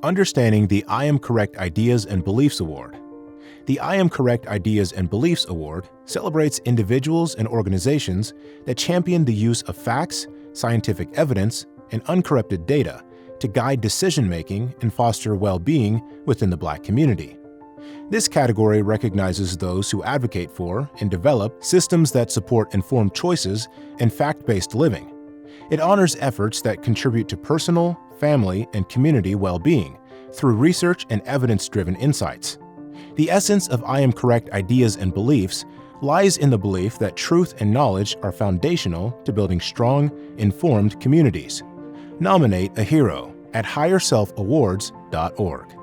understanding the I Am Correct Ideas and Beliefs Award. The I Am Correct Ideas and Beliefs Award celebrates individuals and organizations that champion the use of facts, scientific evidence, and uncorrupted data to guide decision-making and foster well-being within the Black community. This category recognizes those who advocate for and develop systems that support informed choices and fact-based living. It honors efforts that contribute to personal, family, and community well-being through research and evidence-driven insights. The essence of I Am Correct Ideas and Beliefs lies in the belief that truth and knowledge are foundational to building strong, informed communities. Nominate a hero at HigherSelfAwards.org.